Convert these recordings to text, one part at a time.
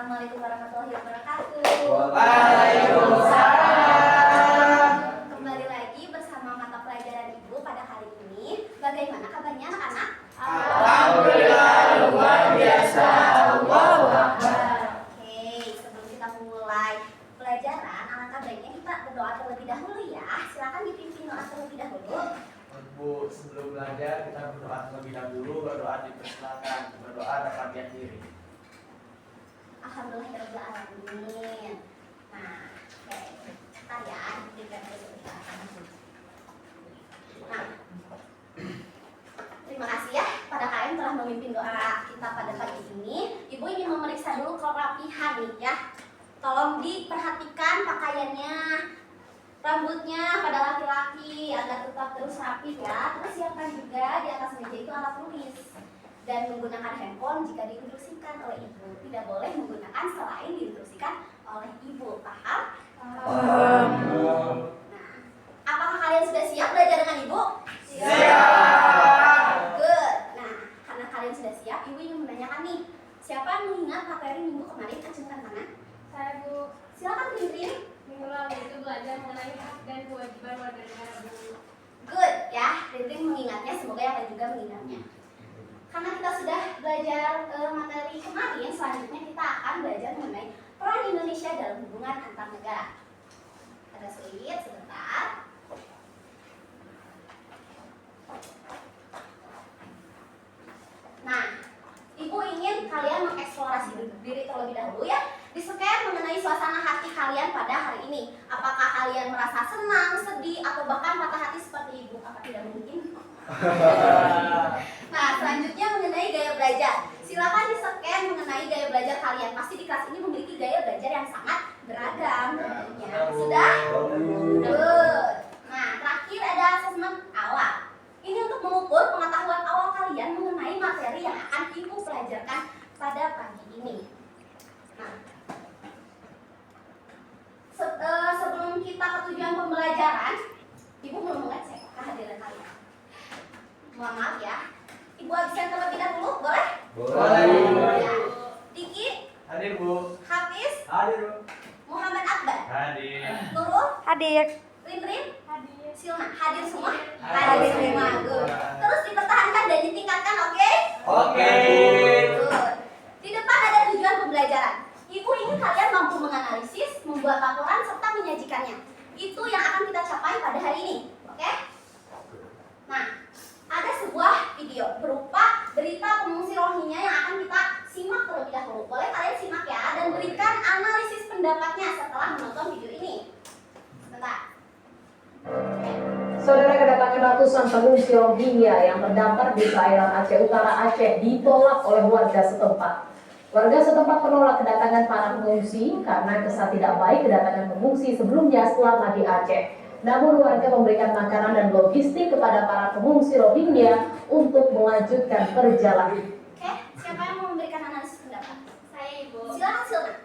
Assalamualaikum warahmatullahi wabarakatuh. Waalaikumsalam. Kembali lagi bersama mata pelajaran Ibu pada hari ini. Bagaimana kabarnya anak-anak? Alhamdulillah, luar biasa. Allahu Akbar. Oke, sebelum kita memulai pelajaran, alangkah baiknya kita berdoa terlebih dahulu ya. Silakan dipimpin doa terlebih dahulu. Bu, sebelum belajar kita berdoa terlebih dahulu. Berdoa dipersilakan. Berdoa dapat dihadiri. Alhamdulillahirrahmanirrahim. Nah, oke. Bentar ya, diberikan dulu. Nah, terima kasih ya pada kalian telah memimpin doa kita pada pagi ini. Ibu ingin memeriksa dulu kerapihan nih ya. Tolong diperhatikan pakaiannya, rambutnya pada laki-laki agar tetap terus rapi ya. Terus siapkan juga di atas meja itu alat tulis dan menggunakan handphone jika diinstruksikan oleh ibu. Tidak boleh menggunakan selain diinstruksikan oleh ibu. Paham? Paham. Nah, apakah kalian sudah siap belajar dengan ibu? Siap. Good. Nah, karena kalian sudah siap, ibu ingin menanyakan nih, siapa yang mengingat materi minggu kemarin? Acungkan tangan. Saya Bu, Silakan Rin. minggu lalu itu belajar mengenai hak dan kewajiban warga negara Bu. Good ya, Rin mengingatnya. Semoga yang lain juga mengingatnya. Karena kita sudah belajar materi kemarin, selanjutnya kita akan belajar mengenai peran Indonesia dalam hubungan antar negara. Agak sulit sebentar. Nah, Ibu ingin kalian mengeksplorasi diri terlebih dahulu ya. Di-scan mengenai suasana hati kalian pada hari ini. Apakah kalian merasa senang, sedih, atau bahkan patah hati seperti Ibu? Apa tidak mungkin? Nah, selanjutnya mengenai gaya belajar. Silakan di-scan mengenai gaya belajar kalian. Pasti di kelas ini memiliki gaya belajar yang sangat beragam. Ya, sudah? Good. Nah, terakhir ada asesmen awal. Ini untuk mengukur pengetahuan awal kalian mengenai materi yang akan Ibu pelajarkan pada pagi ini. Nah, sebelum kita ke tujuan pembelajaran, Ibu belum mengecek kehadiran kalian. Mohon maaf ya. Ibu absen terlebih dahulu, boleh? Boleh. Ya. Diki, Hadir, Bu. Hafiz, Hadir, Bu. Muhammad Akbar, Hadir. Nurul, Hadir. Rin, Hadir. Silna, hadir semua? Hadir Semua, good. Terus dipertahankan dan ditingkatkan, oke? Oke. Good. Di depan ada tujuan pembelajaran. Ibu ingin kalian mampu menganalisis, membuat laporan, serta menyajikannya. Itu yang akan kita capai pada hari ini, oke? Nah, ada sebuah video berupa berita pengungsi Rohingya yang akan kita simak terlebih dahulu. Boleh kalian simak ya, dan berikan analisis pendapatnya setelah menonton video ini. Sebentar. Saudara, kedatangan ratusan pengungsi Rohingya yang terdampar di perairan Aceh Utara Aceh ditolak oleh warga setempat. Warga setempat menolak kedatangan para pengungsi karena kesan tidak baik kedatangan pengungsi sebelumnya selama di Aceh. Namun warga memberikan makanan dan logistik kepada para pengungsi Rohingya untuk melanjutkan perjalanan. Oke, siapa yang mau memberikan analisis pendapat? Saya Ibu. Silakan Silna.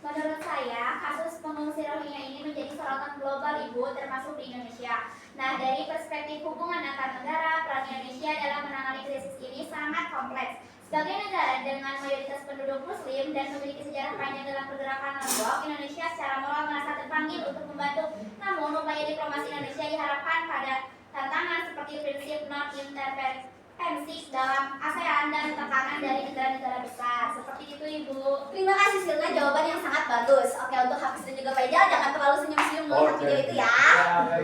Menurut saya, kasus pengungsi Rohingya ini menjadi sorotan global Ibu, termasuk di Indonesia. Nah, dari perspektif hubungan antar negara, peran Indonesia dalam menangani krisis ini sangat kompleks. Sebagai negara dengan mayoritas penduduk Muslim dan memiliki sejarah panjang dalam pergerakan Lombok, Indonesia secara moral merasa terpanggil untuk membantu. Namun, upaya diplomasi Indonesia diharapkan pada tantangan seperti prinsip non-intervensi dalam ASEAN dan tekanan dari negara-negara besar. Seperti itu, Ibu. Terima kasih Silna, jawaban yang sangat bagus. Oke, untuk Hafiz dan juga Faijal, jangan terlalu senyum-senyum melihat video itu ya. Nah,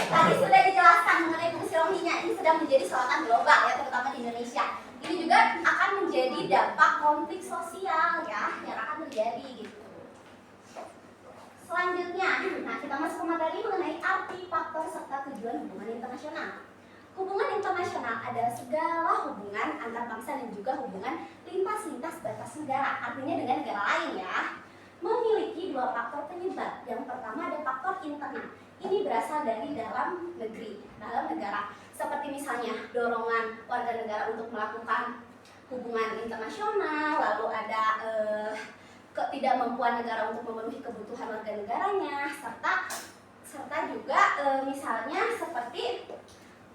tadi sudah dijelaskan mengenai pengungsi Rohingya ini sedang menjadi sorotan global ya, terutama di Indonesia. Ini juga akan menjadi dampak konflik sosial ya, yang akan terjadi gitu. Selanjutnya, nah kita masuk ke materi mengenai arti, faktor, serta tujuan hubungan internasional. Hubungan internasional adalah segala hubungan antar bangsa dan juga hubungan lintas batas negara, artinya dengan negara lain ya. Memiliki dua faktor penyebab. Yang pertama ada faktor internal. Ini berasal dari dalam negeri, dalam negara. Seperti misalnya dorongan warga negara untuk melakukan hubungan internasional, lalu ada ketidakmampuan negara untuk memenuhi kebutuhan warga negaranya, serta juga misalnya seperti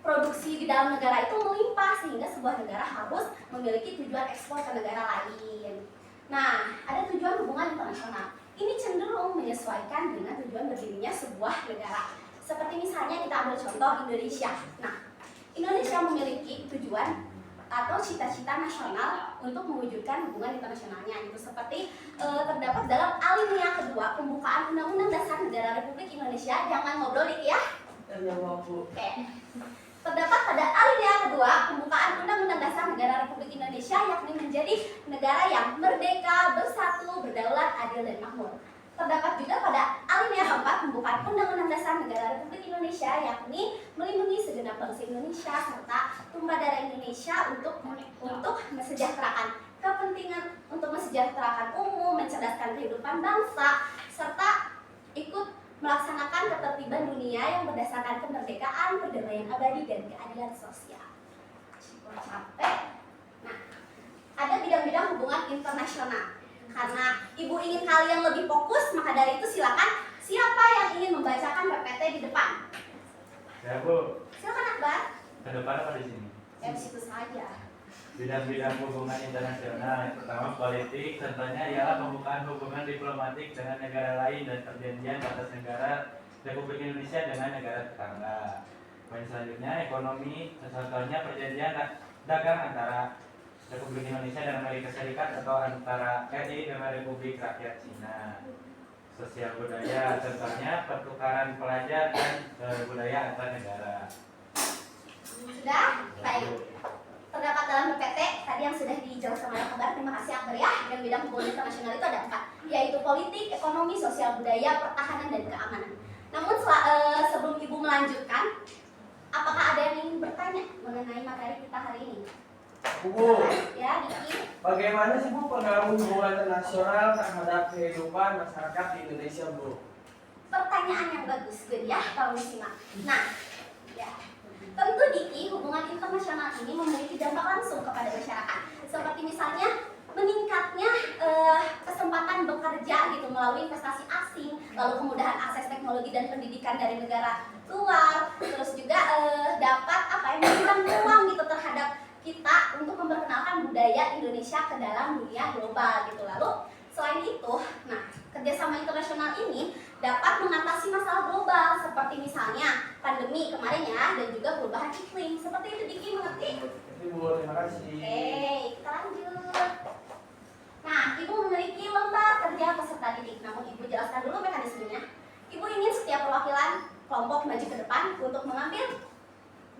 produksi di dalam negara itu melimpah sehingga sebuah negara harus memiliki tujuan ekspor ke negara lain. Nah, ada tujuan hubungan internasional. Ini cenderung menyesuaikan dengan tujuan berdirinya sebuah negara. Seperti misalnya kita ambil contoh Indonesia. Nah, Indonesia memiliki tujuan atau cita-cita nasional untuk mewujudkan hubungan internasionalnya gitu. Seperti terdapat dalam alinea kedua pembukaan Undang-Undang Dasar Negara Republik Indonesia. Jangan ngobrol nih ya. Oke. Terdapat pada alinea kedua pembukaan Undang-Undang Dasar Negara Republik Indonesia, yakni menjadi negara yang merdeka, bersatu, berdaulat, adil, dan makmur. Terdapat juga pada alinea keempat pembukaan Undang-Undang Dasar Negara Republik Indonesia, yakni melindungi segenap bangsa Indonesia serta tumpah darah Indonesia untuk mesejahterakan kepentingan, untuk mesejahterakan umum, mencerdaskan kehidupan bangsa, serta ikut melaksanakan ketertiban dunia yang berdasarkan kemerdekaan, perdamaian abadi, dan keadilan sosial. Sampai, nah, ada bidang-bidang hubungan internasional. Karena ibu ingin kalian lebih fokus, maka dari itu silakan siapa yang ingin membacakan PPT di depan. Ya Bu, Silakan Akbar. ke depan apa di sini? Ya di situ saja. Bidang-bidang hubungan internasional. Yang pertama politik, contohnya ialah pembukaan hubungan diplomatik dengan negara lain dan perjanjian batas negara Republik Indonesia dengan negara tetangga. Poin selanjutnya ekonomi, contohnya perjanjian dagang antara Republik Indonesia dan Amerika Serikat atau antara RI dengan Republik Rakyat Cina. Sosial budaya, contohnya pertukaran pelajar dan budaya antar negara. Sudah? Baik. Terdapat dalam PPT tadi yang sudah dijelaskan oleh Akbar. Terima kasih Akbar ya. Bidang hubungan internasional itu ada 4, yaitu politik, ekonomi, sosial budaya, pertahanan, dan keamanan. Namun sebelum Ibu melanjutkan, apakah ada yang ingin bertanya mengenai materi kita hari ini? Bu, Ya, Diki. bagaimana sih Bu pengaruh hubungan internasional terhadap kehidupan masyarakat di Indonesia, Bu? Pertanyaan yang bagus, good ya, kalau disimak. Nah, ya, tentu Diki, hubungan internasional ini memiliki dampak langsung kepada masyarakat. Seperti misalnya meningkatnya kesempatan bekerja gitu melalui investasi asing, lalu kemudahan akses teknologi dan pendidikan dari negara luar, terus juga dapat memberikan peluang gitu terhadap kita untuk memperkenalkan budaya Indonesia ke dalam dunia global gitu. Lalu selain itu, nah, kerjasama internasional ini dapat mengatasi masalah global seperti misalnya pandemi kemarin ya, dan juga perubahan iklim. Seperti itu, Diki, mengerti? Ibu, terima kasih. Oke, kita lanjut. Nah, Ibu memiliki lembar kerja peserta didik. Namun Ibu jelaskan dulu mekanismenya. Ibu ingin setiap perwakilan kelompok maju ke depan untuk mengambil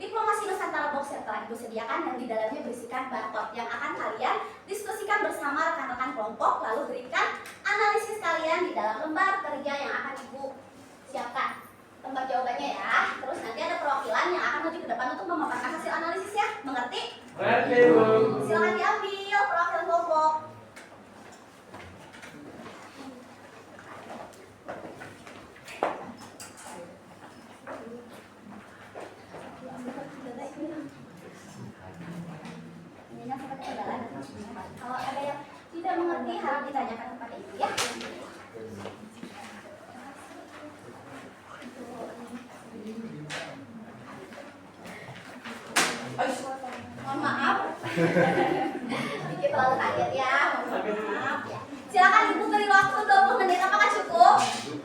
diplomasi Nusantara Box yang telah Ibu sediakan, dan di dalamnya berisikan barcode yang akan kalian diskusikan bersama rekan-rekan kelompok, lalu berikan analisis kalian di dalam lembar kerja yang akan Ibu siapkan. Lembar jawabannya ya. Terus nanti ada perwakilan yang akan maju ke depan untuk memaparkan hasil analisis ya. Mengerti? Mengerti, Bu. Silakan diambil perwakilan kelompok. Kalau ada yang tidak mengerti harap ditanyakan kepada Ibu ya. Mohon maaf. Dikit terlalu kaget ya. Mohon maaf ya. Silakan Ibu beri waktu 20 menit. Apakah cukup?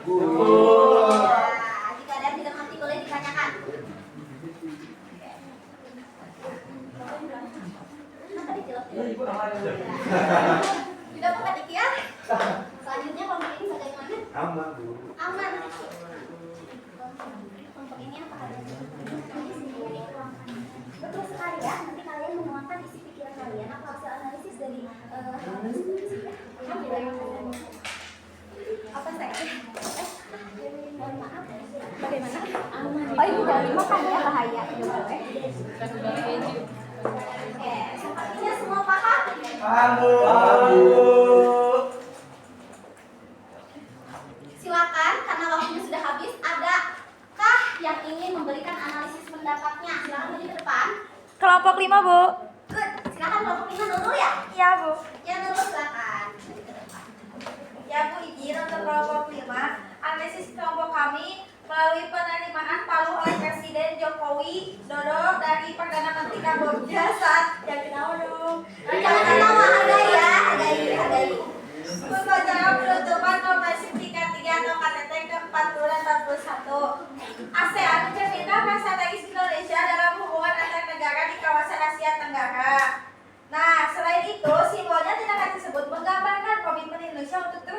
Cukup. Ya, jika ada yang tidak mengerti boleh ditanyakan. Kenapa dijawab? Ibu namanya. Tidak apa-apa Diki ya. Selanjutnya kelompok ini bagaimana? Aman, Bu. Aman. Kelompok ini apa ada? Betul sekali ya. Nanti kalian menuangkan isi pikiran kalian atau hasil analisis dari diskusi ya. Apa saya? Mohon maaf. Bagaimana? Aman. Oh, Ibu jangan dimakan ya, bahaya. Tidak boleh. Oke, sepertinya semua paham? Paham, Bu. Paham, Bu. Silakan, karena waktunya sudah habis. Adakah yang ingin memberikan analisis pendapatnya? Silakan maju ke depan. Kelompok 5, Bu. Good. Silakan kelompok 5 dulu ya. Iya, Bu. Ya dulu silakan. Maju ke depan. Ya, Bu, izin untuk kelompok 5. Analisis kelompok kami melalui penerimaan palu oleh Presiden Jokowi Dodo dari Perdana Menteri Kamboja saat yang kenal dong. Jangan ketawa, hargai ya, hargai.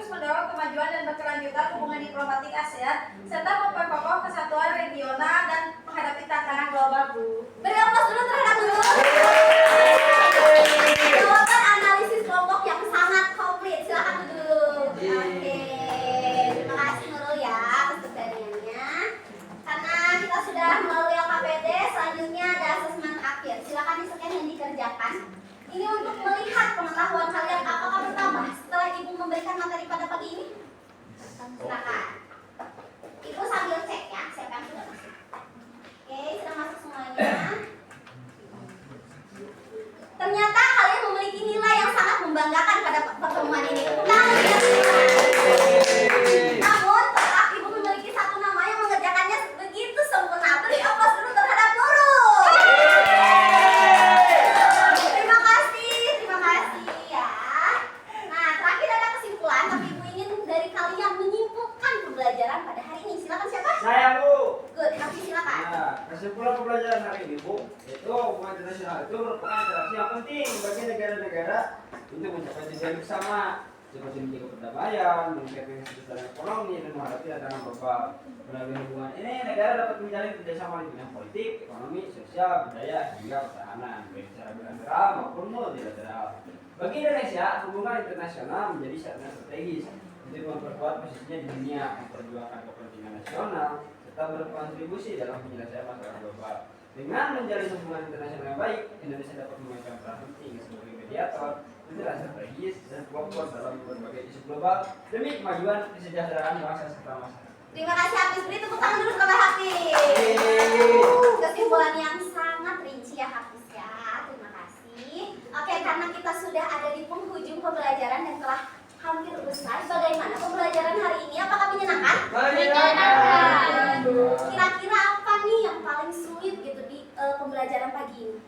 terus mendorong kemajuan dan berkelanjutan hubungan diplomatik ASEAN serta memperkokoh kesatuan regional dan menghadapi tantangan global, Bu. Beri aplaus dulu terhadap guru. Jawaban analisis kelompok yang sangat komplit. Silakan duduk. Oke. Terima kasih Nurul ya atas keberaniannya. Karena kita sudah melalui LKPD, selanjutnya ada asesmen akhir. Silakan di-scan yang dikerjakan. Ini untuk melihat pengetahuan kalian apakah bertambah setelah Ibu memberikan materi pada pagi ini. Silakan. Ibu sambil cek ya, siapa yang sudah masuk. Oke, sudah masuk semuanya. Ternyata kalian memiliki nilai yang sangat membanggakan pada pertemuan ini. Tepuk tangan untuk kalian. Namun, tetap Ibu memiliki satu nama yang mengerjakannya begitu sempurna. Beri aplaus dulu terhadap Nurul. Terima kasih ya. Nah, terakhir ada kesimpulan, tapi Ibu ingin dari kalian menyimpulkan pembelajaran pada hari ini. Silakan siapa? Saya, Bu. Good, Hafiz silakan. Nah, kesimpulan pembelajaran hari ini, Bu, itu hubungan internasional itu merupakan interaksi yang penting bagi negara-negara untuk mencapai tujuan bersama, seperti menjaga perdamaian, meningkatkan kesejahteraan ekonomi, dan menghadapi tantangan global. Melalui hubungan ini, negara dapat menjalin kerjasama di bidang politik, ekonomi, sosial, budaya, hingga pertahanan, baik secara bilateral maupun multilateral. Bagi Indonesia, hubungan internasional menjadi sangat strategis untuk memperkuat posisinya di dunia, memperjuangkan kepentingan nasional, serta berkontribusi dalam penyelesaian masalah global. Dengan menjalin hubungan internasional yang baik, Indonesia dapat memainkan peran penting sebagai mediator, mitra strategis, dan pelopor dalam berbagai isu global demi kemajuan kesejahteraan bangsa serta masyarakat. Terima kasih Hafiz. Beri tepuk tangan dulu kepada Hafiz. Kesimpulan yang sangat rinci ya Hafiz ya. Terima kasih. Oke, karena kita sudah ada di penghujung pembelajaran dan telah hampir selesai. Bagaimana pembelajaran hari ini? Apakah menyenangkan? Menyenangkan. Kira-kira apa nih yang paling sulit gitu di pembelajaran pagi ini?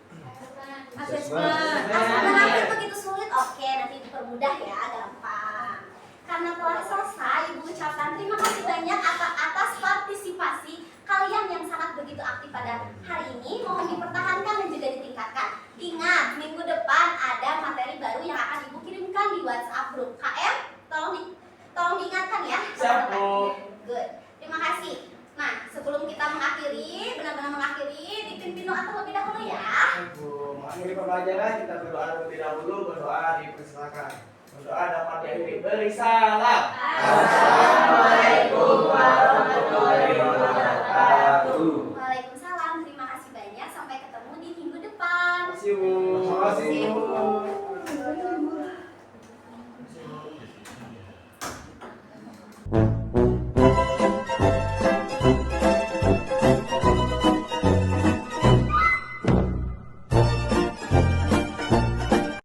Asesmen hampir begitu sulit. Oke, nanti dipermudah ya, gampang. Karena telah selesai, Ibu ucapkan terima kasih banyak atas partisipasi kalian yang sangat begitu aktif pada hari ini. Mohon dipertahankan dan juga ditingkatkan. Ingat, minggu depan ada materi baru yang akan Ibu kirimkan di WhatsApp grup KM. Tolong diingatkan ya. Siap, Bu. Good. Terima kasih. Nah, sebelum kita mengakhiri, benar-benar mengakhiri, dipimpin doa terlebih dahulu ya. Bu, mengakhiri pembelajaran kita berdoa terlebih dahulu, berdoa dipersilakan. Berdoa dapat diakhiri. Beri salam. Assalamualaikum warahmatullahi wabarakatuh. Waalaikumsalam.